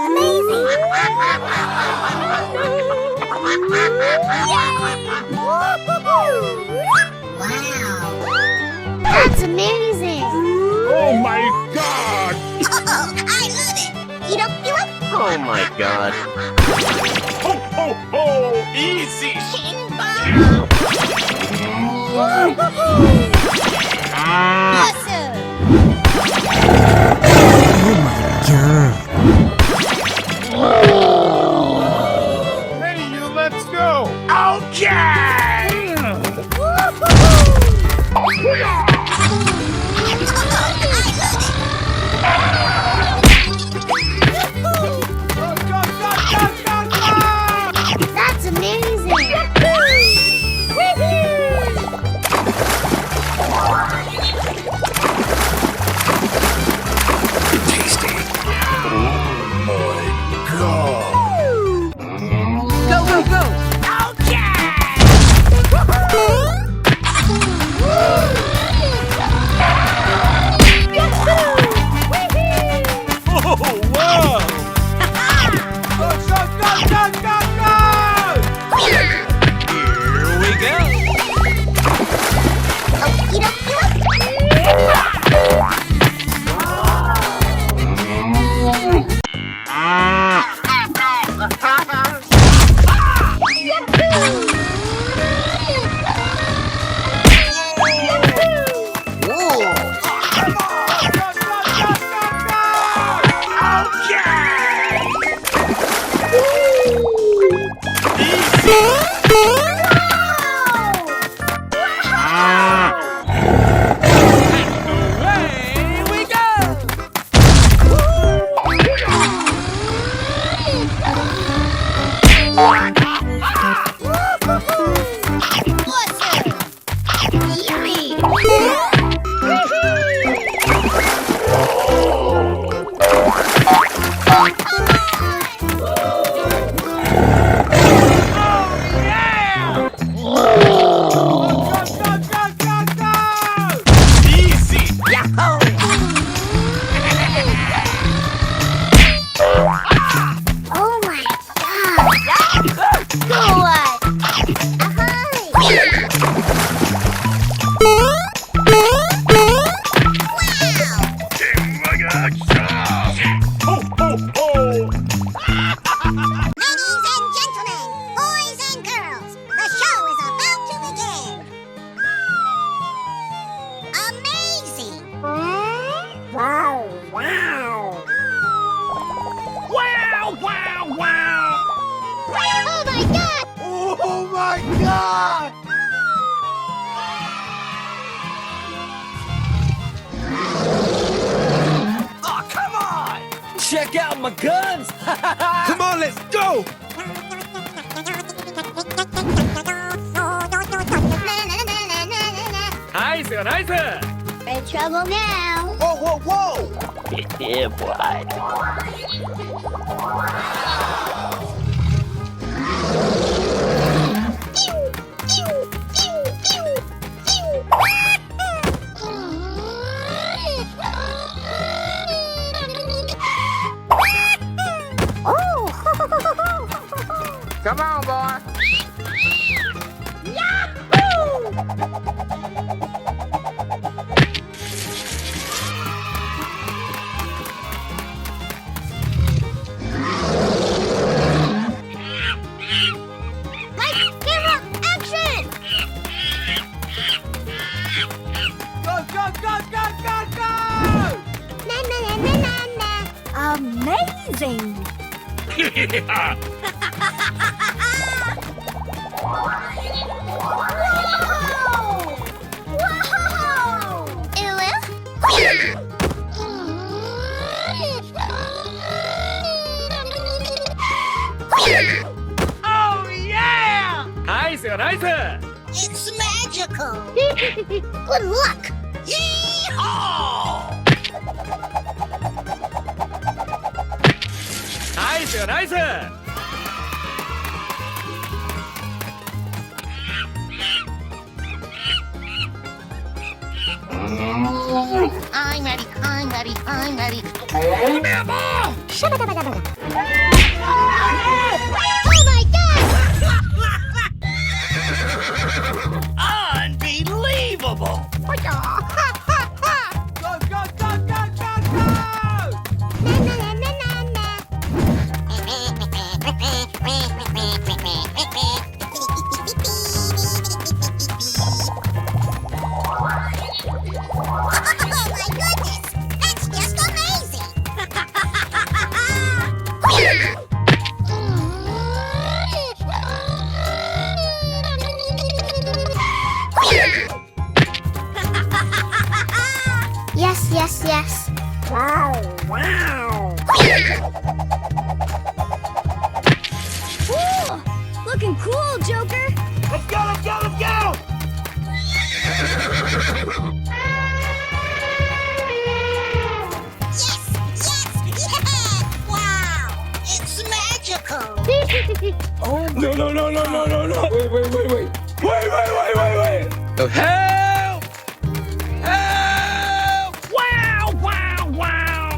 Amazing! Wow! That's amazing! Oh my God! Oh, I love it! Oh my God. Ho ho ho! Easy! Awesome! Hey, you, let's go! Okay! That's amazing! Tasty! Oh my God! Go, go, go! Oh wow! Go, go, go, go, go, go! Here we go! Away we go! Easy! Oh my God! Go away! Ho ho ho! Ladies and gentlemen, boys and girls, the show is about to begin. Amazing! Wow, wow! Wow! Wow! Wow! Oh my God! Oh my God! Oh, come on! Check out my guns! Come on, let's go! Nice, nice! In trouble now. Whoa, whoa, whoa! Yeah, boy. Come on, boy. Lights, camera, action! Go, go, go, go, go, go! Na na na na na na. Amazing! Whoa! Whoa! Oh yeah! Nice, nice! It's magical! Good luck! Yeehaw! Nice, nice! I'm ready. I'm ready. I'm ready. Give me a ball! Oh my God! Unbelievable! Go, go, go, go, go, go! Oh my goodness! That's just amazing! Yes, yes, yes. Wow, wow! Cool! Looking cool, Joker! Let's go, let's go, let's go! Yes, yes, yeah! Wow! It's magical! Oh, no, no, no, no, no, no, no! Wait, wait, wait, wait! Wait, wait, wait, wait, wait! Help! Help! Wow, wow, wow!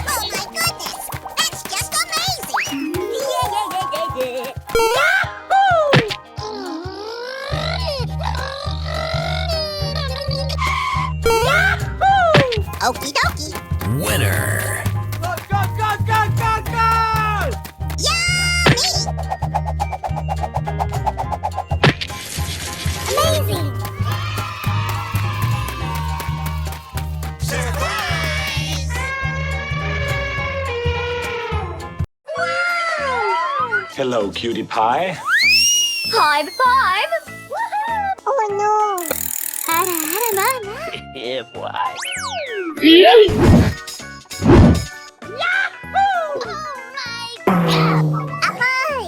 Oh my goodness! That's just amazing! Okie dokie! Winner! Go, go, go, go, go, go! Yummy! Amazing! Surprise! Wow! Hello, cutie pie. High five! Oh no! Hara hara mana? Yeah, boy. Yahoo! Oh my God! Ahoy!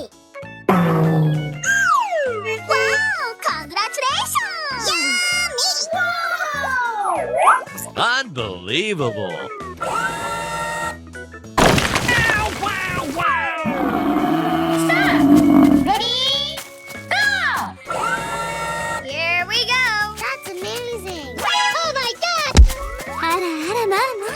Wow! Congratulations! Yummy! Wow! Unbelievable! Ready? Go! Here we go! That's amazing! Oh my God! Hara hara mana?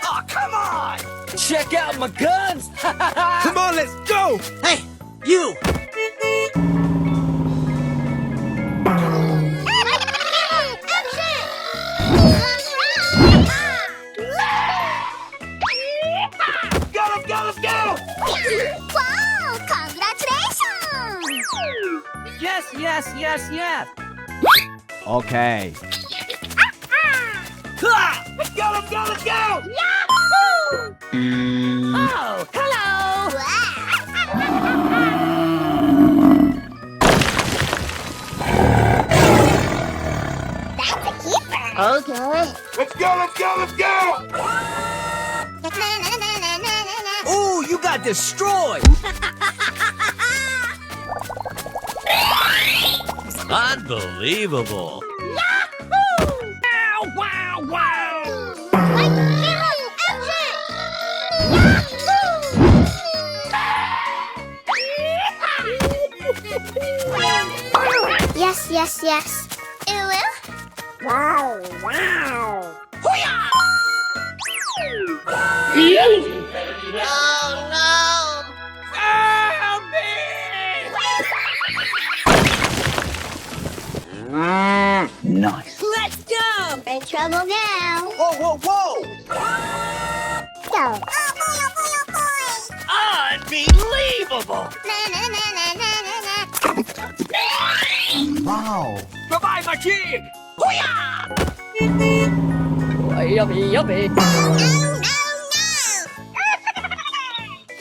Oh, come on! Check out my guns! Come on, let's go! Hey, you! Go, let's go, let's go! Wow! Congratulations! Yes, yes, yes, yes! Okay. Let's go, let's go, let's go! Yahoo! Oh, hello! That's a keeper. Okay. Let's go, let's go, let's go! Ooh, you got destroyed! Unbelievable! Yahoo! Wow, wow, wow! Like hero action! Yes, yes, yes. Wow, wow. Oh no! Help me! Nice. Let's go! In trouble now. Whoa, whoa, whoa! Go. Oh boy, oh boy, oh boy! Unbelievable! Na na na na na na na. Wow. Provide my kick! Yummy, yummy! No, no, no!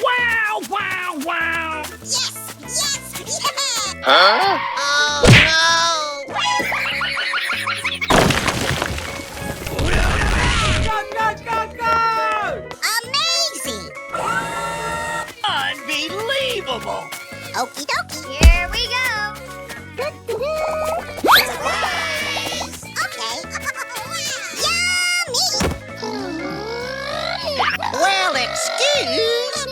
Wow, wow, wow! Yes, yes, yeah! Huh? Oh Go, go, go, go! no! Amazing! Unbelievable! Okie dokie. Here we go. Surprise! Okay. Yummy! Well, excuse.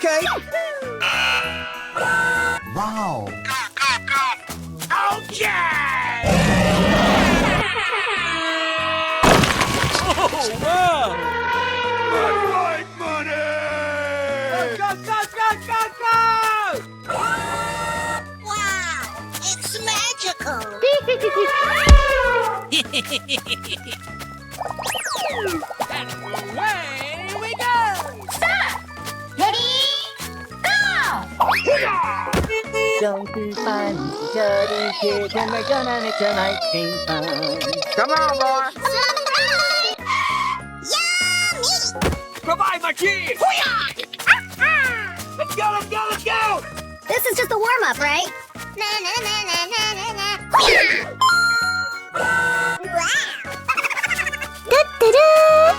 Okay. Wow. Okay! Oh, wow! Money, money! Go, go, go, go, go! Wow, it's magical. And away we go! Stop! Ready? Go! Don't be funny, dirty kid, and we're gonna make tonight seem fun. Come on, boy. Yummy! Provide my key! Let's go, let's go, let's go! This is just a warm-up, right? Na na na na na na na. Wow! Da-da-da!